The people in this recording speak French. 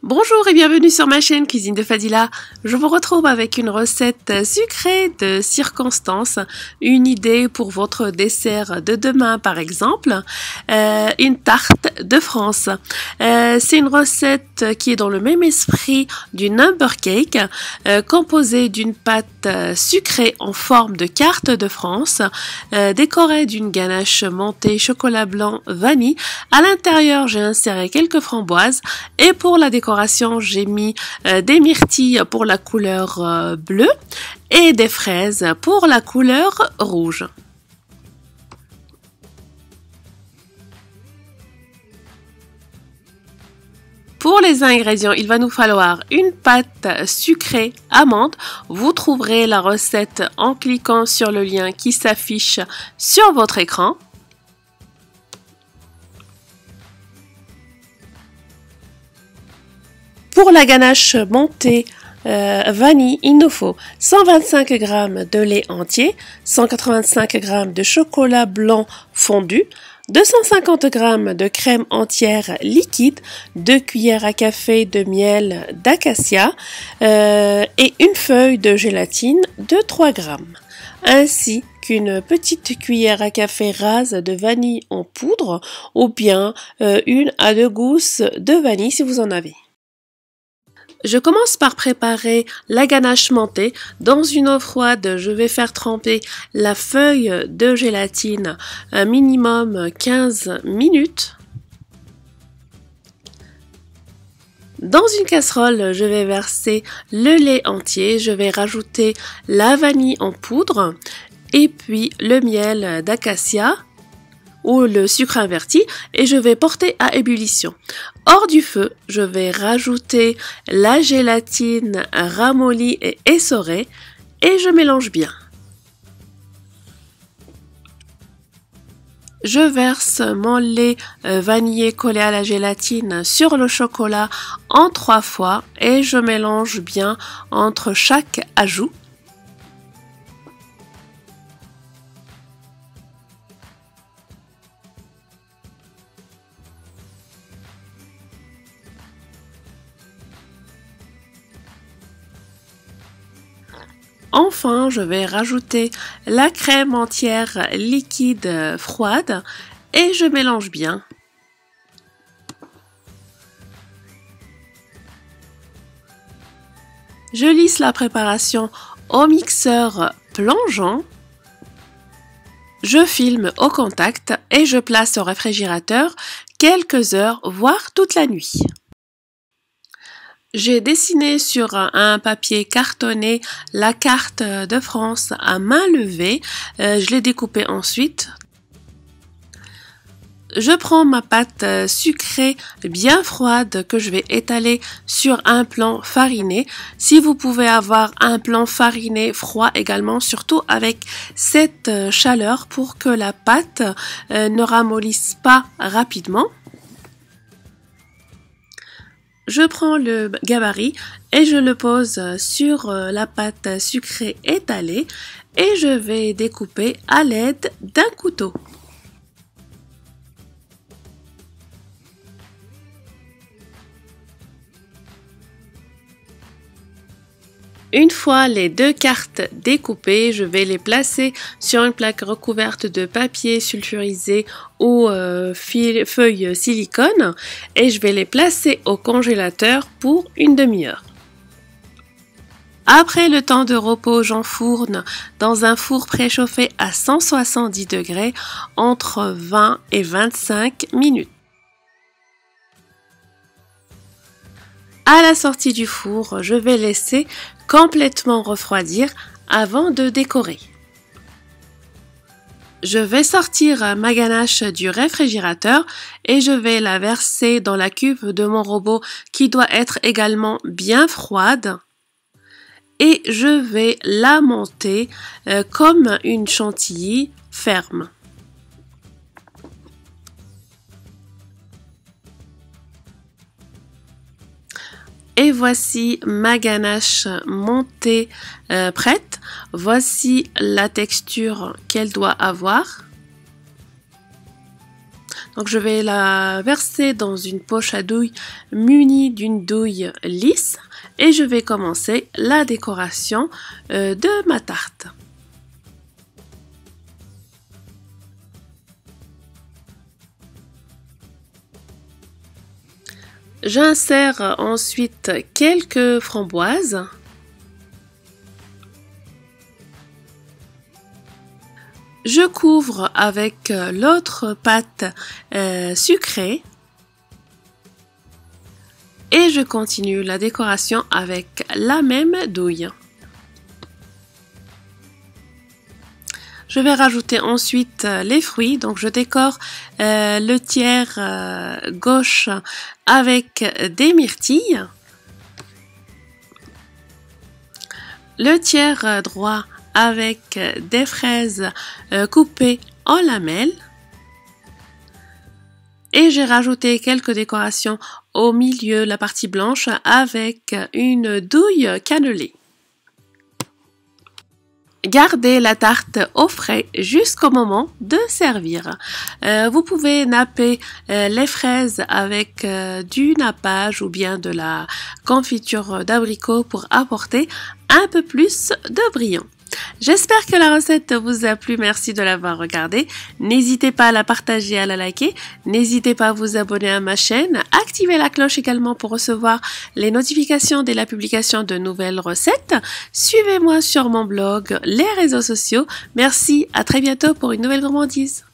Bonjour et bienvenue sur ma chaîne Cuisine de Fadila. Je vous retrouve avec une recette sucrée de circonstance, une idée pour votre dessert de demain par exemple, une tarte de France. C'est une recette qui est dans le même esprit du number cake, composée d'une pâte sucrée en forme de carte de France, décorée d'une ganache montée chocolat blanc vanille. À l'intérieur, j'ai inséré quelques framboises et pour la décoration, j'ai mis des myrtilles pour la couleur bleue et des fraises pour la couleur rouge. Pour les ingrédients, il va nous falloir une pâte sucrée amande. Vous trouverez la recette en cliquant sur le lien qui s'affiche sur votre écran. Pour la ganache montée vanille, il nous faut 125 g de lait entier, 185 g de chocolat blanc fondu, 250 g de crème entière liquide, 2 cuillères à café de miel d'acacia et une feuille de gélatine de 3 g, ainsi qu'une petite cuillère à café rase de vanille en poudre ou bien 1 à 2 gousses de vanille si vous en avez. Je commence par préparer la ganache montée. Dans une eau froide, je vais faire tremper la feuille de gélatine un minimum 15 minutes. Dans une casserole, je vais verser le lait entier, je vais rajouter la vanille en poudre et puis le miel d'acacia ou le sucre inverti et je vais porter à ébullition. Hors du feu, je vais rajouter la gélatine ramollie et essorée et je mélange bien. Je verse mon lait vanillé collé à la gélatine sur le chocolat en 3 fois et je mélange bien entre chaque ajout. Enfin, je vais rajouter la crème entière liquide froide et je mélange bien. Je lisse la préparation au mixeur plongeant. Je filme au contact et je place au réfrigérateur quelques heures, voire toute la nuit. J'ai dessiné sur un papier cartonné la carte de France à main levée. Je l'ai découpée ensuite. Je prends ma pâte sucrée bien froide que je vais étaler sur un plan fariné. Si vous pouvez avoir un plan fariné froid également, surtout avec cette chaleur pour que la pâte ne ramollisse pas rapidement. Je prends le gabarit et je le pose sur la pâte sucrée étalée et je vais découper à l'aide d'un couteau. Une fois les 2 cartes découpées, je vais les placer sur une plaque recouverte de papier sulfurisé ou feuille silicone et je vais les placer au congélateur pour une demi-heure. Après le temps de repos, j'enfourne dans un four préchauffé à 170 degrés entre 20 et 25 minutes. À la sortie du four, je vais laisser complètement refroidir avant de décorer. Je vais sortir ma ganache du réfrigérateur et je vais la verser dans la cuve de mon robot qui doit être également bien froide. Et je vais la monter comme une chantilly ferme. Et voici ma ganache montée prête. Voici la texture qu'elle doit avoir. Donc je vais la verser dans une poche à douille munie d'une douille lisse et je vais commencer la décoration de ma tarte. J'insère ensuite quelques framboises. Je couvre avec l'autre pâte sucrée et je continue la décoration avec la même douille. Je vais rajouter ensuite les fruits, donc je décore le tiers gauche avec des myrtilles, le tiers droit avec des fraises coupées en lamelles et j'ai rajouté quelques décorations au milieu, la partie blanche, avec une douille cannelée. Gardez la tarte au frais jusqu'au moment de servir. Vous pouvez napper les fraises avec du nappage ou bien de la confiture d'abricot pour apporter un peu plus de brillant. J'espère que la recette vous a plu, merci de l'avoir regardée. N'hésitez pas à la partager, à la liker. N'hésitez pas à vous abonner à ma chaîne. Activez la cloche également pour recevoir les notifications dès la publication de nouvelles recettes. Suivez-moi sur mon blog, les réseaux sociaux. Merci, à très bientôt pour une nouvelle gourmandise.